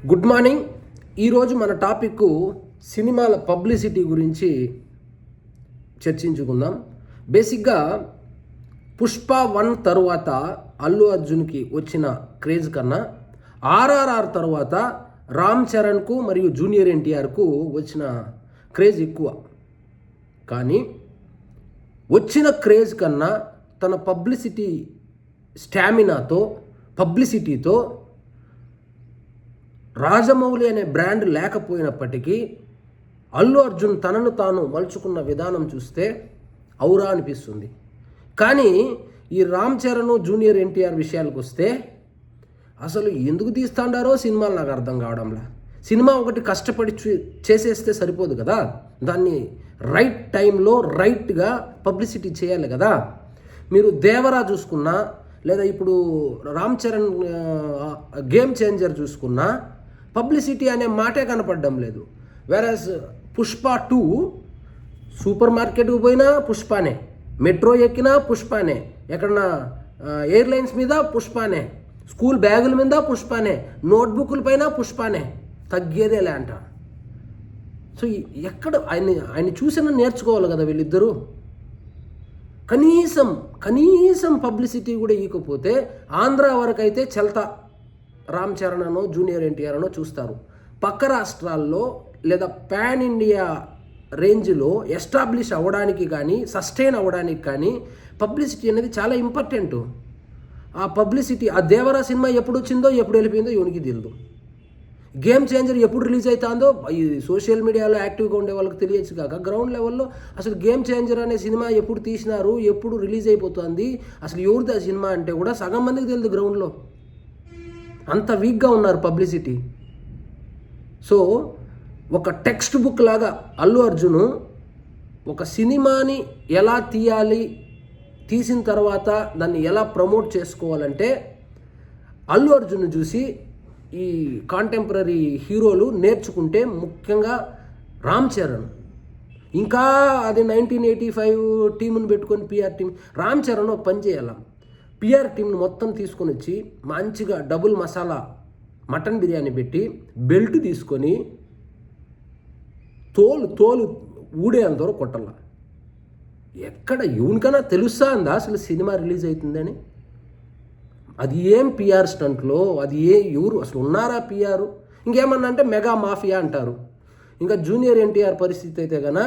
Good morning. ఈరోజు మన topic సినిమాల పబ్లిసిటీ గురించి చర్చించుకుందాం. బేసిక్గా పుష్ప 1 తరువాత అల్లు అర్జున్కి వచ్చిన క్రేజ్ కన్నా ఆర్ఆర్ఆర్ తరువాత రామ్ చరణ్కు మరియు జూనియర్ ఎన్టీఆర్కు వచ్చిన క్రేజ్ ఎక్కువ. కానీ వచ్చిన క్రేజ్ కన్నా తన పబ్లిసిటీ స్టామినాతో పబ్లిసిటీతో రాజమౌళి అనే బ్రాండ్ లేకపోయినప్పటికీ అల్లు అర్జున్ తనను తాను మలుచుకున్న విధానం చూస్తే ఔరా అనిపిస్తుంది. కానీ ఈ రామ్ చరణ్ జూనియర్ ఎన్టీఆర్ విషయాలకు వస్తే అసలు ఎందుకు తీస్తాడారో సినిమాలు నాకు అర్థం కావడంలా. సినిమా ఒకటి కష్టపడి చేసేస్తే సరిపోదు కదా, దాన్ని రైట్ టైంలో రైట్గా పబ్లిసిటీ చేయాలి కదా. మీరు దేవరా చూసుకున్నా, లేదా ఇప్పుడు రామ్ చరణ్ గేమ్ చేంజర్ చూసుకున్నా పబ్లిసిటీ అనే మాటే కనపడడం లేదు. వేరస్ పుష్ప 2 సూపర్ మార్కెట్కి పోయినా పుష్పనే, మెట్రో ఎక్కినా పుష్పనే, ఎక్కడన్నా ఎయిర్లైన్స్ మీద పుష్పనే, స్కూల్ బ్యాగుల మీద పుష్పనే, నోట్బుక్ల పైన పుష్పనే, తగ్గేదేలే అంట. సో ఎక్కడ ఆయన చూసిన నేర్చుకోవాలి కదా వీళ్ళిద్దరూ. కనీసం పబ్లిసిటీ కూడా ఇవ్వకపోతే ఆంధ్ర వరకు అయితే చల్తా రామ్ చరణ్ అనో జూనియర్ ఎన్టీఆర్ అనో చూస్తారు. పక్క రాష్ట్రాల్లో లేదా పాన్ ఇండియా రేంజ్లో ఎస్టాబ్లిష్ అవ్వడానికి కానీ సస్టైన్ అవ్వడానికి కానీ పబ్లిసిటీ అనేది చాలా ఇంపార్టెంట్. ఆ పబ్లిసిటీ, ఆ దేవరా సినిమా ఎప్పుడు వచ్చిందో ఎప్పుడు వెళ్ళిపోయిందో ఎవరికి తెలియదు. గేమ్ చేంజర్ ఎప్పుడు రిలీజ్ అవుతుందో ఈ సోషల్ మీడియాలో యాక్టివ్గా ఉండే వాళ్ళకి తెలియచ్చు కాక గ్రౌండ్ లెవెల్లో అసలు గేమ్ చేంజర్ అనే సినిమా ఎప్పుడు తీసినారు, ఎప్పుడు రిలీజ్ అయిపోతుంది, అసలు ఎవరిది ఆ సినిమా అంటే కూడా సగం మందికి తెలియదు. గ్రౌండ్లో అంత వీక్గా ఉన్నారు పబ్లిసిటీ. సో ఒక టెక్స్ట్ బుక్ లాగా అల్లు అర్జున్ ఒక సినిమాని ఎలా తీయాలి, తీసిన తర్వాత దాన్ని ఎలా ప్రమోట్ చేసుకోవాలంటే అల్లు అర్జున్ చూసి ఈ కాంటెంపరీ హీరోలు నేర్చుకుంటే, ముఖ్యంగా రామ్ చరణ్. ఇంకా అది 1985 టీముని పెట్టుకొని పిఆర్ టీం, రామ్ చరణ్ ఒక పని చేయాలి. పిఆర్ టీంని మొత్తం తీసుకొని వచ్చి మంచిగా డబుల్ మసాలా మటన్ బిర్యానీ పెట్టి బెల్ట్ తీసుకొని తోలు ఊడేంతవరకు కొట్టాల. ఎక్కడ ఎవరికైనా తెలుస్తా ఉందా అసలు సినిమా రిలీజ్ అవుతుందని? అది ఏం పిఆర్ స్టంట్లో, అది ఎవరు అసలు ఉన్నారా పిఆర్? ఇంకేమన్నా అంటే మెగా మాఫియా అంటారు. ఇంకా జూనియర్ ఎన్టీఆర్ పరిస్థితి అయితే కన్నా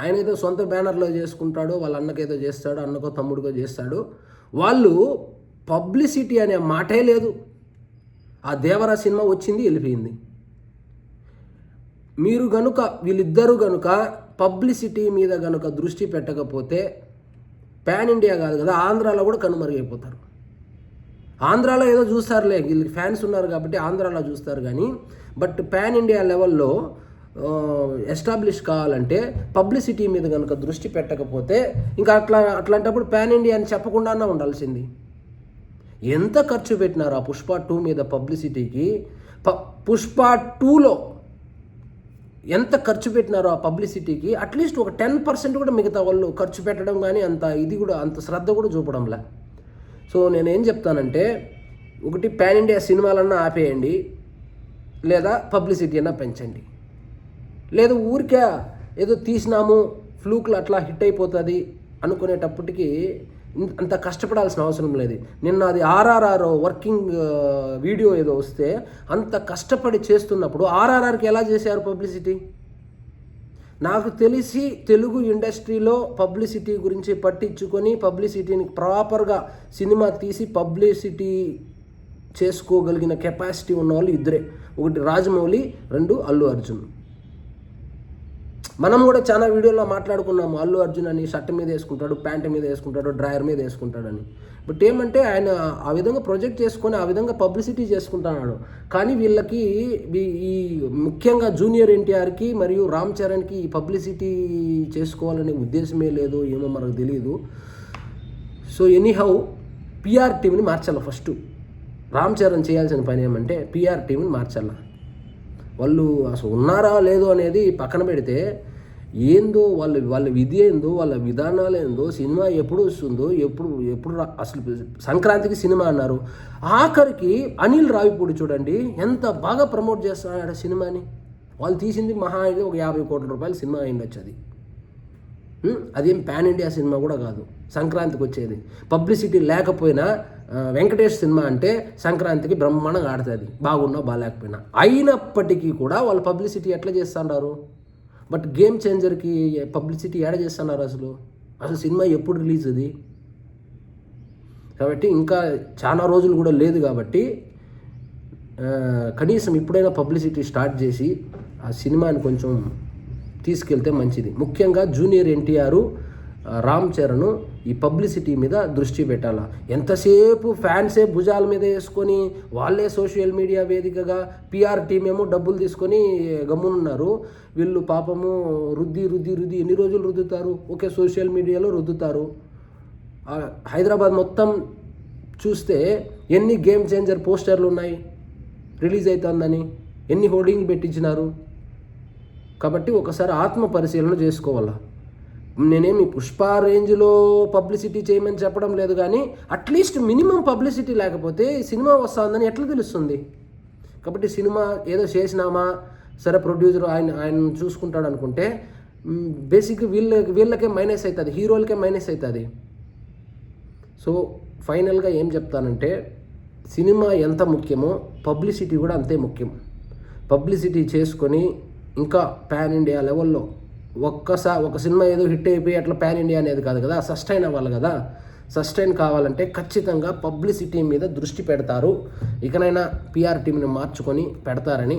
ఆయన ఏదో సొంత బ్యానర్లో చేసుకుంటాడు, వాళ్ళ అన్నకేదో చేస్తాడు, అన్నకో తమ్ముడికో చేస్తాడు. వాళ్ళు పబ్లిసిటీ అనే మాటే లేదు. ఆ దేవరా సినిమా వచ్చింది, వెళ్ళిపోయింది. మీరు గనుక వీళ్ళిద్దరూ గనుక పబ్లిసిటీ మీద గనుక దృష్టి పెట్టకపోతే పాన్ ఇండియా కాదు కదా, ఆంధ్రాలో కూడా కనుమరుగైపోతారు. ఆంధ్రాలో ఏదో చూస్తారులే, వీళ్ళకి ఫ్యాన్స్ ఉన్నారు కాబట్టి ఆంధ్రాలో చూస్తారు కానీ, బట్ పాన్ ఇండియా లెవెల్లో ఎస్టాబ్లిష్ కావాలంటే పబ్లిసిటీ మీద కనుక దృష్టి పెట్టకపోతే ఇంకా అట్లాంటప్పుడు పాన్ ఇండియా అని చెప్పకుండానే ఉండాల్సింది. ఎంత ఖర్చు పెట్టినారు ఆ పుష్ప 2 మీద పబ్లిసిటీకి? పుష్ప 2లో ఎంత ఖర్చు పెట్టినారో ఆ పబ్లిసిటీకి అట్లీస్ట్ ఒక 10% కూడా మిగతా వాళ్ళు ఖర్చు పెట్టడం కానీ అంత శ్రద్ధ కూడా చూపడంలా. సో నేనేం చెప్తానంటే, ఒకటి పాన్ ఇండియా సినిమాలన్నా ఆపేయండి, లేదా పబ్లిసిటీ అన్నా పెంచండి. లేదు ఊరికే ఏదో తీసినాము ఫ్లూక్లు అట్లా హిట్ అయిపోతుంది అనుకునేటప్పటికి అంత కష్టపడాల్సిన అవసరం లేదు. నిన్న అది ఆర్ఆర్ఆర్ వర్కింగ్ వీడియో ఏదో వస్తే అంత కష్టపడి చేస్తున్నప్పుడు ఆర్ఆర్ఆర్కి ఎలా చేశారు పబ్లిసిటీ? నాకు తెలిసి తెలుగు ఇండస్ట్రీలో పబ్లిసిటీ గురించి పట్టించుకొని పబ్లిసిటీని ప్రాపర్గా సినిమా తీసి పబ్లిసిటీ చేసుకోగలిగిన కెపాసిటీ ఉన్న వాళ్ళు ఇద్దరే. ఒకటి రాజమౌళి, 2 అల్లు అర్జున్. మనం కూడా చాలా వీడియోలో మాట్లాడుకున్నాము, అల్లు అర్జున్ అని షర్ట్ మీద వేసుకుంటాడు, ప్యాంట్ మీద వేసుకుంటాడు, డ్రాయర్ మీద వేసుకుంటాడని. బట్ ఏమంటే ఆయన ఆ విధంగా ప్రొజెక్ట్ చేసుకొని ఆ విధంగా పబ్లిసిటీ చేసుకుంటున్నాడు. కానీ వీళ్ళకి ఈ ముఖ్యంగా జూనియర్ ఎన్టీఆర్కి మరియు రామ్ చరణ్కి ఈ పబ్లిసిటీ చేసుకోవాలనే ఉద్దేశమే లేదు, ఏమో మనకు తెలియదు. సో ఎనీహౌ పిఆర్ టీంని మార్చాలి. ఫస్ట్ రామ్ చరణ్ చేయాల్సిన పని ఏమంటే పిఆర్ టీంని మార్చాల. వాళ్ళు అసలు ఉన్నారా లేదో అనేది పక్కన పెడితే ఏందో వాళ్ళ విధి ఏందో, వాళ్ళ విధానాలు ఏందో, సినిమా ఎప్పుడు వస్తుందో, ఎప్పుడు అసలు సంక్రాంతికి సినిమా అన్నారు. ఆఖరికి అనిల్ రావిపూడి చూడండి ఎంత బాగా ప్రమోట్ చేస్తున్నాడు సినిమాని. వాళ్ళు తీసింది మహా అయితే ఒక 50 కోట్ల రూపాయల సినిమా అయిండొచ్చు అది. అదేం పాన్ ఇండియా సినిమా కూడా కాదు సంక్రాంతికి వచ్చేది. పబ్లిసిటీ లేకపోయినా వెంకటేష్ సినిమా అంటే సంక్రాంతికి బ్రహ్మాండంగా ఆడుతుంది, బాగున్నా బాగాలేకపోయినా. అయినప్పటికీ కూడా వాళ్ళు పబ్లిసిటీ ఎట్లా చేస్తున్నారు? బట్ గేమ్ చేంజర్కి పబ్లిసిటీ ఏడ చేస్తున్నారు? అసలు సినిమా ఎప్పుడు రిలీజ్ అది? కాబట్టి ఇంకా చాలా రోజులు కూడా లేదు. కాబట్టి కనీసం ఇప్పుడైనా పబ్లిసిటీ స్టార్ట్ చేసి ఆ సినిమాని కొంచెం తీసుకెళ్తే మంచిది. ముఖ్యంగా జూనియర్ ఎన్టీఆర్, రామ్ చరణ్ ఈ పబ్లిసిటీ మీద దృష్టి పెట్టాలా. ఎంతసేపు ఫ్యాన్సే భుజాల మీద వేసుకొని వాళ్ళే సోషల్ మీడియా వేదికగా పిఆర్ టీం ఏమో డబ్బులు తీసుకొని గమ్మునున్నారు. వీళ్ళు పాపము రుద్ది ఎన్ని రోజులు రుద్దుతారు? ఓకే, సోషల్ మీడియాలో రుద్దుతారు. హైదరాబాద్ మొత్తం చూస్తే ఎన్ని గేమ్ చేంజర్ పోస్టర్లు ఉన్నాయి రిలీజ్ అవుతుందని, ఎన్ని హోర్డింగ్లు పెట్టించినారు. కాబట్టి ఒకసారి ఆత్మ పరిశీలన చేసుకోవాలా. నేనేమి పుష్ప రేంజ్లో పబ్లిసిటీ చేయమని చెప్పడం లేదు, కానీ అట్లీస్ట్ మినిమం పబ్లిసిటీ లేకపోతే సినిమా వస్తుందని ఎట్లా తెలుస్తుంది? కాబట్టి సినిమా ఏదో చేసినామా, సరే ప్రొడ్యూసర్ ఆయన చూసుకుంటాడు అనుకుంటే బేసిక్గా వీళ్ళకే మైనస్ అవుతుంది, హీరోలకే మైనస్ అవుతుంది. సో ఫైనల్గా ఏం చెప్తానంటే, సినిమా ఎంత ముఖ్యమో పబ్లిసిటీ కూడా అంతే ముఖ్యం. పబ్లిసిటీ చేసుకొని ఇంకా పాన్ ఇండియా లెవెల్లో ఒక సినిమా ఏదో హిట్ అయిపోయి అట్లా పాన్ ఇండియా అనేది కాదు కదా, సస్టైన్ అవ్వాలి కదా. సస్టైన్ కావాలంటే ఖచ్చితంగా పబ్లిసిటీ మీద దృష్టి పెడతారు. ఇకనైనా పిఆర్ టీంని మార్చుకొని పెడతారని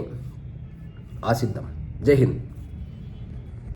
ఆశిద్దాం. జై హింద్.